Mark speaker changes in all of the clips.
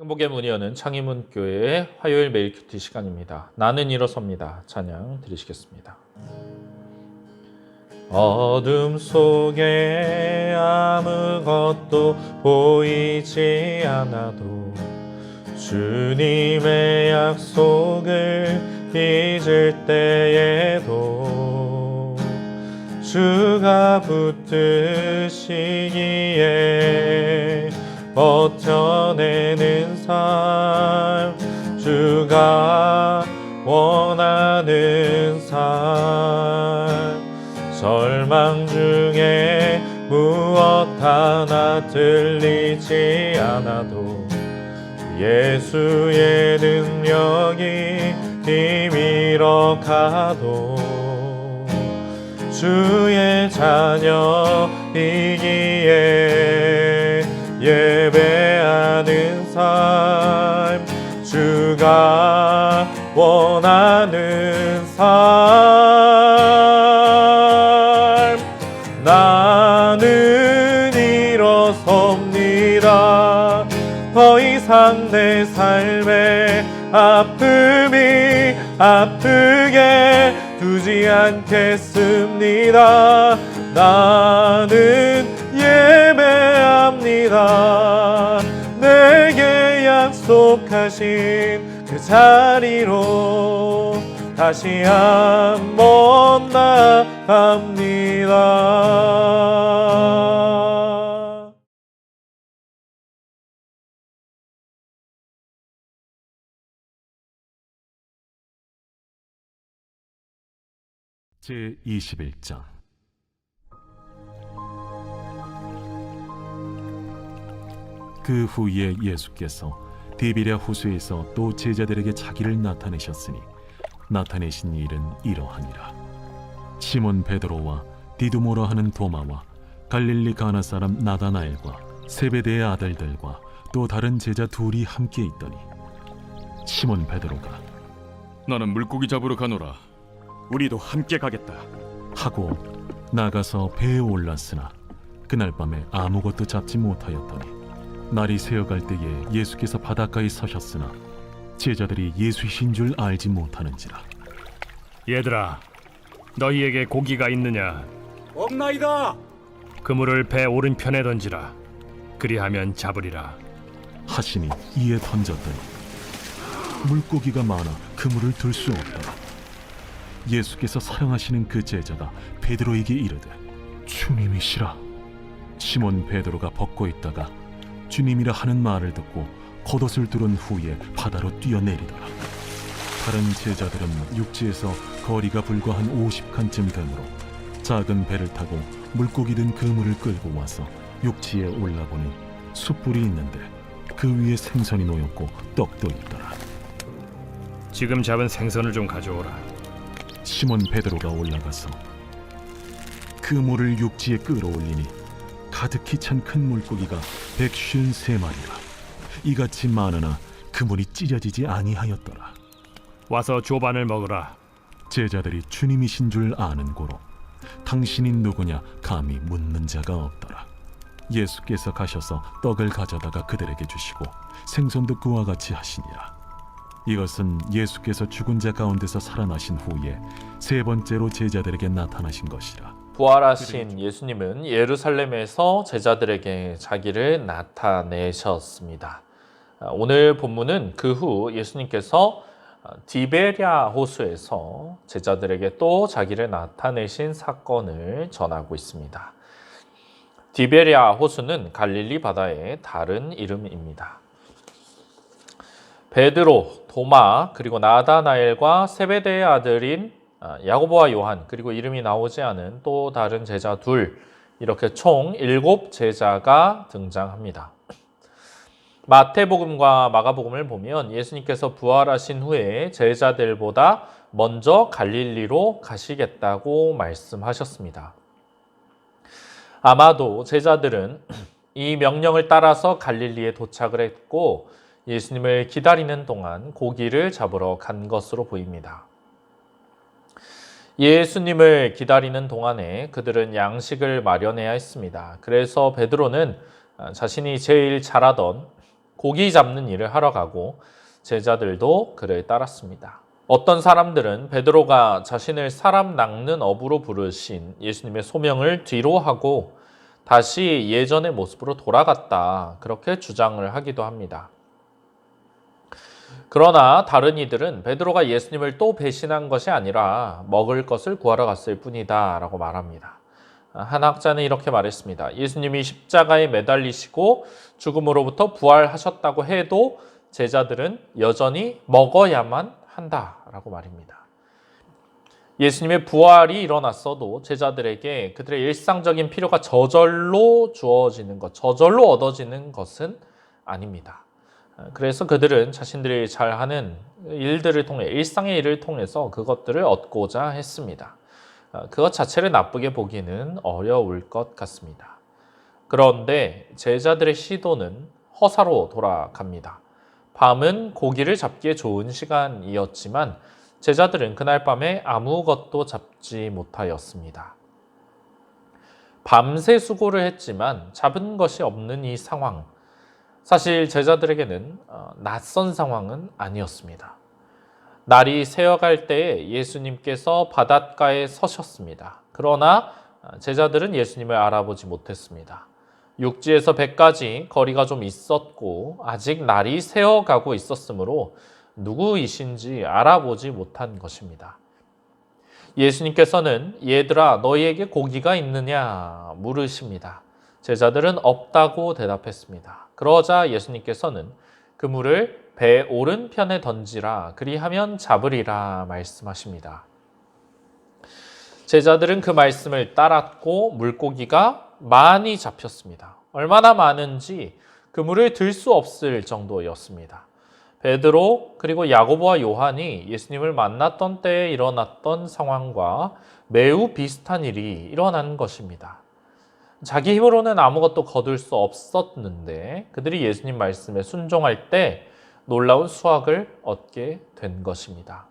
Speaker 1: 행복의 문 여는 창의문교회의 화요일 매일 큐티 시간입니다. 나는 일어섭니다. 찬양 드리시겠습니다. 어둠 속에 아무것도 보이지 않아도 주님의 약속을 잊을 때에도 주가 붙드시기에 버텨내는 삶, 주가 원하는 삶, 절망 중에 무엇 하나 들리지 않아도 예수의 능력이 힘이러 가도 주의 자녀이기에 예배하는 삶, 주가 원하는 삶, 나는 일어섭니다. 더 이상 내 삶에 아픔이 아프게 두지 않겠습니다. 나는 예배합니다. 내게 약속하신 그 자리로 다시 한번 나갑니다.
Speaker 2: 제21장 그 후에 예수께서 디베랴 호수에서 또 제자들에게 자기를 나타내셨으니 나타내신 일은 이러하니라. 시몬 베드로와 디두모라 하는 도마와 갈릴리 가나 사람 나다나엘과 세베대의 아들들과 또 다른 제자 둘이 함께 있더니 시몬 베드로가
Speaker 3: 나는 물고기 잡으러 가노라.
Speaker 4: 우리도 함께 가겠다
Speaker 2: 하고 나가서 배에 올랐으나 그날 밤에 아무것도 잡지 못하였더니 날이 새어갈 때에 예수께서 바닷가에 서셨으나 제자들이 예수이신 줄 알지 못하는지라.
Speaker 5: 얘들아, 너희에게 고기가 있느냐?
Speaker 4: 없나이다.
Speaker 5: 그물을 배 오른편에 던지라. 그리하면 잡으리라.
Speaker 2: 하시니 이에 던졌더니 물고기가 많아 그물을 들 수 없더라. 예수께서 사랑하시는 그 제자가 베드로에게 이르되 주님이시라. 시몬 베드로가 벗고 있다가 주님이라 하는 말을 듣고 겉옷을 두른 후에 바다로 뛰어내리더라. 다른 제자들은 육지에서 거리가 불과 한 50칸쯤 되므로 작은 배를 타고 물고기 든 그물을 끌고 와서 육지에 올라보니 숯불이 있는데 그 위에 생선이 놓였고 떡도 있더라.
Speaker 5: 지금 잡은 생선을 좀 가져오라.
Speaker 2: 시몬 베드로가 올라가서 그물을 육지에 끌어올리니 가득히 찬 큰 물고기가 153마리라. 이같이 많으나 그물이 찢어지지 아니하였더라.
Speaker 5: 와서 조반을 먹으라.
Speaker 2: 제자들이 주님이신 줄 아는 고로 당신이 누구냐 감히 묻는 자가 없더라. 예수께서 가셔서 떡을 가져다가 그들에게 주시고 생선도 그와 같이 하시니라. 이것은 예수께서 죽은 자 가운데서 살아나신 후에 세 번째로 제자들에게 나타나신 것이라.
Speaker 1: 부활하신 예수님은 예루살렘에서 제자들에게 자기를 나타내셨습니다. 오늘 본문은 그 후 예수님께서 디베랴 호수에서 제자들에게 또 자기를 나타내신 사건을 전하고 있습니다. 디베랴 호수는 갈릴리 바다의 다른 이름입니다. 베드로, 도마, 그리고 나다나엘과 세베대의 아들인 야고보와 요한, 그리고 이름이 나오지 않은 또 다른 제자 둘, 이렇게 총 7 제자가 등장합니다. 마태복음과 마가복음을 보면 예수님께서 부활하신 후에 제자들보다 먼저 갈릴리로 가시겠다고 말씀하셨습니다. 아마도 제자들은 이 명령을 따라서 갈릴리에 도착을 했고 예수님을 기다리는 동안 고기를 잡으러 간 것으로 보입니다. 예수님을 기다리는 동안에 그들은 양식을 마련해야 했습니다. 그래서 베드로는 자신이 제일 잘하던 고기 잡는 일을 하러 가고 제자들도 그를 따랐습니다. 어떤 사람들은 베드로가 자신을 사람 낚는 어부로 부르신 예수님의 소명을 뒤로 하고 다시 예전의 모습으로 돌아갔다, 그렇게 주장을 하기도 합니다. 그러나 다른 이들은 베드로가 예수님을 또 배신한 것이 아니라 먹을 것을 구하러 갔을 뿐이다 라고 말합니다. 한 학자는 이렇게 말했습니다. 예수님이 십자가에 매달리시고 죽음으로부터 부활하셨다고 해도 제자들은 여전히 먹어야만 한다라고 말입니다. 예수님의 부활이 일어났어도 제자들에게 그들의 일상적인 필요가 저절로 주어지는 것, 저절로 얻어지는 것은 아닙니다. 그래서 그들은 자신들이 잘하는 일들을 통해, 일상의 일을 통해서 그것들을 얻고자 했습니다. 그것 자체를 나쁘게 보기는 어려울 것 같습니다. 그런데 제자들의 시도는 허사로 돌아갑니다. 밤은 고기를 잡기에 좋은 시간이었지만 제자들은 그날 밤에 아무것도 잡지 못하였습니다. 밤새 수고를 했지만 잡은 것이 없는 이 상황, 사실 제자들에게는 낯선 상황은 아니었습니다. 날이 새어갈 때에 예수님께서 바닷가에 서셨습니다. 그러나 제자들은 예수님을 알아보지 못했습니다. 육지에서 배까지 거리가 좀 있었고 아직 날이 새어가고 있었으므로 누구이신지 알아보지 못한 것입니다. 예수님께서는 얘들아 너희에게 고기가 있느냐 물으십니다. 제자들은 없다고 대답했습니다. 그러자 예수님께서는 그물을 배 오른편에 던지라 그리하면 잡으리라 말씀하십니다. 제자들은 그 말씀을 따랐고 물고기가 많이 잡혔습니다. 얼마나 많은지 그물을 들 수 없을 정도였습니다. 베드로 그리고 야고보와 요한이 예수님을 만났던 때에 일어났던 상황과 매우 비슷한 일이 일어난 것입니다. 자기 힘으로는 아무것도 거둘 수 없었는데 그들이 예수님 말씀에 순종할 때 놀라운 수확을 얻게 된 것입니다.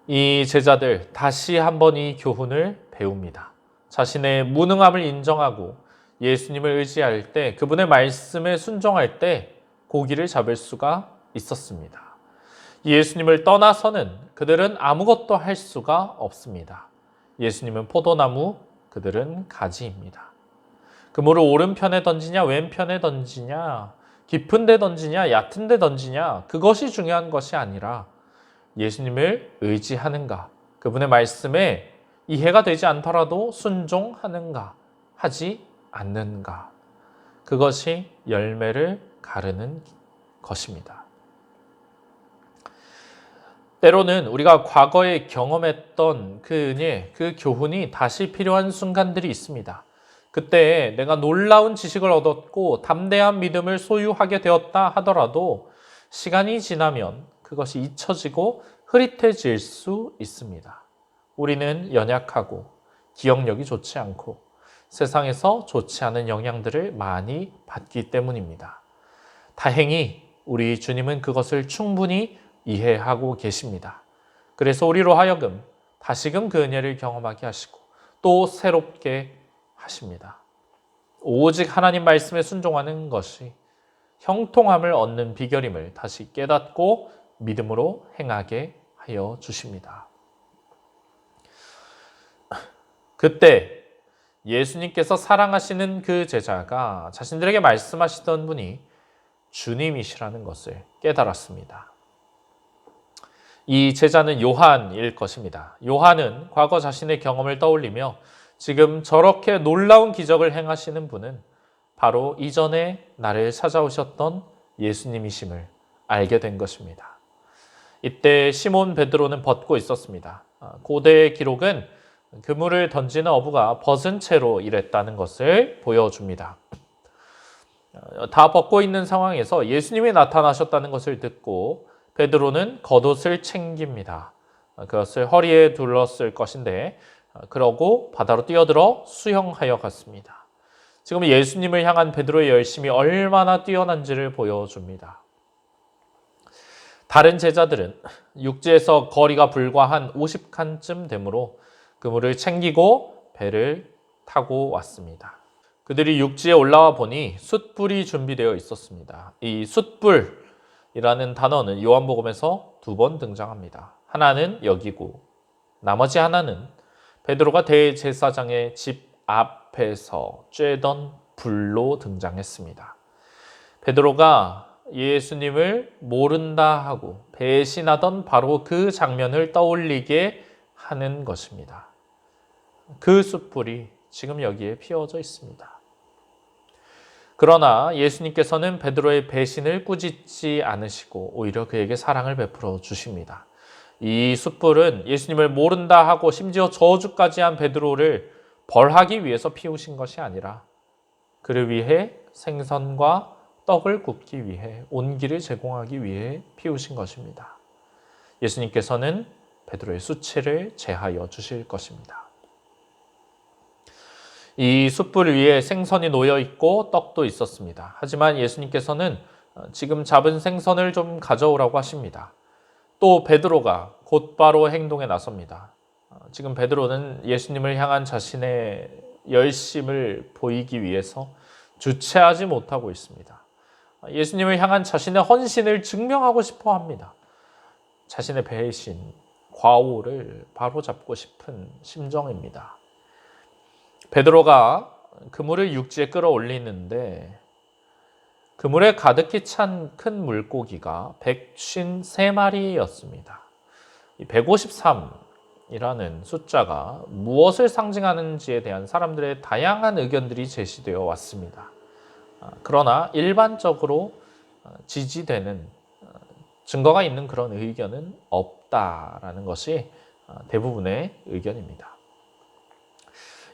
Speaker 1: 이 제자들 다시 한번 이 교훈을 배웁니다. 자신의 무능함을 인정하고 예수님을 의지할 때, 그분의 말씀에 순종할 때 고기를 잡을 수가 있었습니다. 예수님을 떠나서는 그들은 아무것도 할 수가 없습니다. 예수님은 포도나무, 그들은 가지입니다. 그물을 오른편에 던지냐 왼편에 던지냐, 깊은 데 던지냐 얕은 데 던지냐, 그것이 중요한 것이 아니라 예수님을 의지하는가, 그분의 말씀에 이해가 되지 않더라도 순종하는가, 하지 않는가, 그것이 열매를 가르는 것입니다. 때로는 우리가 과거에 경험했던 그 은혜, 그 교훈이 다시 필요한 순간들이 있습니다. 그때 내가 놀라운 지식을 얻었고 담대한 믿음을 소유하게 되었다 하더라도 시간이 지나면 그것이 잊혀지고 흐릿해질 수 있습니다. 우리는 연약하고 기억력이 좋지 않고 세상에서 좋지 않은 영향들을 많이 받기 때문입니다. 다행히 우리 주님은 그것을 충분히 이해하고 계십니다. 그래서 우리로 하여금 다시금 그 은혜를 경험하게 하시고 또 새롭게 하십니다. 오직 하나님 말씀에 순종하는 것이 형통함을 얻는 비결임을 다시 깨닫고 믿음으로 행하게 하여 주십니다. 그때 예수님께서 사랑하시는 그 제자가 자신들에게 말씀하시던 분이 주님이시라는 것을 깨달았습니다. 이 제자는 요한일 것입니다. 요한은 과거 자신의 경험을 떠올리며 지금 저렇게 놀라운 기적을 행하시는 분은 바로 이전에 나를 찾아오셨던 예수님이심을 알게 된 것입니다. 이때 시몬 베드로는 벗고 있었습니다. 고대의 기록은 그물을 던지는 어부가 벗은 채로 일했다는 것을 보여줍니다. 다 벗고 있는 상황에서 예수님이 나타나셨다는 것을 듣고 베드로는 겉옷을 챙깁니다. 그것을 허리에 둘렀을 것인데 그러고 바다로 뛰어들어 수영하여 갔습니다. 지금 예수님을 향한 베드로의 열심이 얼마나 뛰어난지를 보여줍니다. 다른 제자들은 육지에서 거리가 불과 한 50칸쯤 되므로 그물을 챙기고 배를 타고 왔습니다. 그들이 육지에 올라와 보니 숯불이 준비되어 있었습니다. 이 숯불이라는 단어는 요한복음에서 2번 등장합니다. 하나는 여기고 나머지 하나는 베드로가 대제사장의 집 앞에서 쬐던 불로 등장했습니다. 베드로가 예수님을 모른다 하고 배신하던 바로 그 장면을 떠올리게 하는 것입니다. 그 숯불이 지금 여기에 피워져 있습니다. 그러나 예수님께서는 베드로의 배신을 꾸짖지 않으시고 오히려 그에게 사랑을 베풀어 주십니다. 이 숯불은 예수님을 모른다 하고 심지어 저주까지 한 베드로를 벌하기 위해서 피우신 것이 아니라 그를 위해 생선과 떡을 굽기 위해 온기를 제공하기 위해 피우신 것입니다. 예수님께서는 베드로의 수치를 제하여 주실 것입니다. 이 숯불 위에 생선이 놓여 있고 떡도 있었습니다. 하지만 예수님께서는 지금 잡은 생선을 좀 가져오라고 하십니다. 또 베드로가 곧바로 행동에 나섭니다. 지금 베드로는 예수님을 향한 자신의 열심을 보이기 위해서 주체하지 못하고 있습니다. 예수님을 향한 자신의 헌신을 증명하고 싶어 합니다. 자신의 배신, 과오를 바로잡고 싶은 심정입니다. 베드로가 그물을 육지에 끌어올리는데 그물에 가득히 찬 큰 물고기가 153마리였습니다. 153이라는 숫자가 무엇을 상징하는지에 대한 사람들의 다양한 의견들이 제시되어 왔습니다. 그러나 일반적으로 지지되는 증거가 있는 그런 의견은 없다라는 것이 대부분의 의견입니다.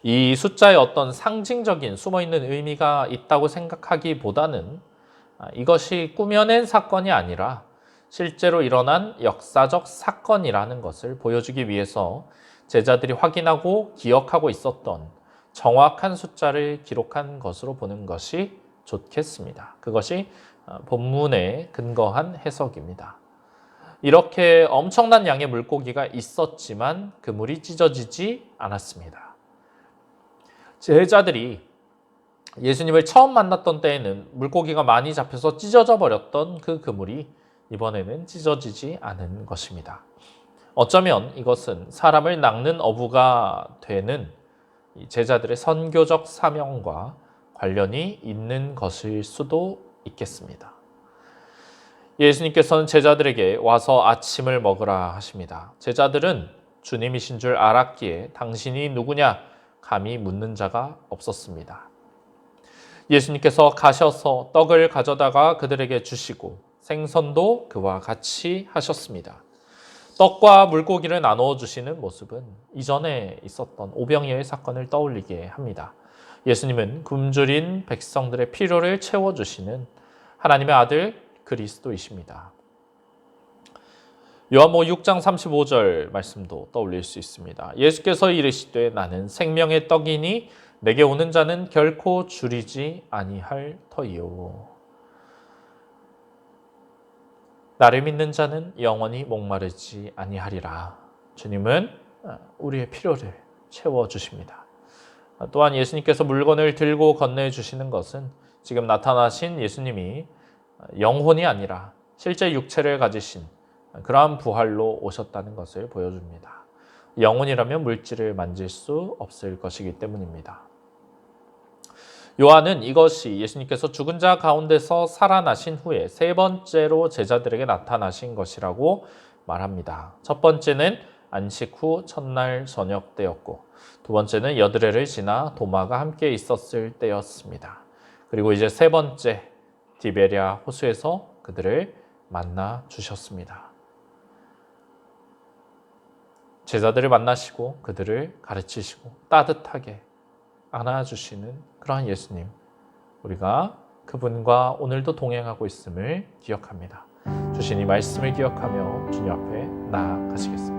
Speaker 1: 이 숫자에 어떤 상징적인 숨어있는 의미가 있다고 생각하기보다는 이것이 꾸며낸 사건이 아니라 실제로 일어난 역사적 사건이라는 것을 보여주기 위해서 제자들이 확인하고 기억하고 있었던 정확한 숫자를 기록한 것으로 보는 것이 좋겠습니다. 그것이 본문에 근거한 해석입니다. 이렇게 엄청난 양의 물고기가 있었지만 그물이 찢어지지 않았습니다. 제자들이 예수님을 처음 만났던 때에는 물고기가 많이 잡혀서 찢어져 버렸던 그 그물이 이번에는 찢어지지 않은 것입니다. 어쩌면 이것은 사람을 낚는 어부가 되는 제자들의 선교적 사명과 관련이 있는 것일 수도 있겠습니다. 예수님께서는 제자들에게 와서 아침을 먹으라 하십니다. 제자들은 주님이신 줄 알았기에 당신이 누구냐 감히 묻는 자가 없었습니다. 예수님께서 가셔서 떡을 가져다가 그들에게 주시고 생선도 그와 같이 하셨습니다. 떡과 물고기를 나누어 주시는 모습은 이전에 있었던 오병이어의 사건을 떠올리게 합니다. 예수님은 굶주린 백성들의 필요를 채워주시는 하나님의 아들 그리스도이십니다. 요한복음 6장 35절 말씀도 떠올릴 수 있습니다. 예수께서 이르시되 나는 생명의 떡이니 내게 오는 자는 결코 줄이지 아니할 터이요. 나를 믿는 자는 영원히 목마르지 아니하리라. 주님은 우리의 필요를 채워주십니다. 또한 예수님께서 물건을 들고 건네주시는 것은 지금 나타나신 예수님이 영혼이 아니라 실제 육체를 가지신 그러한 부활로 오셨다는 것을 보여줍니다. 영혼이라면 물질을 만질 수 없을 것이기 때문입니다. 요한은 이것이 예수님께서 죽은 자 가운데서 살아나신 후에 세 번째로 제자들에게 나타나신 것이라고 말합니다. 첫 번째는 안식 후 첫날 저녁 때였고 두 번째는 여드레를 지나 도마가 함께 있었을 때였습니다. 그리고 이제 세 번째 디베랴 호수에서 그들을 만나 주셨습니다. 제자들을 만나시고 그들을 가르치시고 따뜻하게 안아주시는 그러한 예수님, 우리가 그분과 오늘도 동행하고 있음을 기억합니다. 주신 이 말씀을 기억하며 주님 앞에 나아가시겠습니다.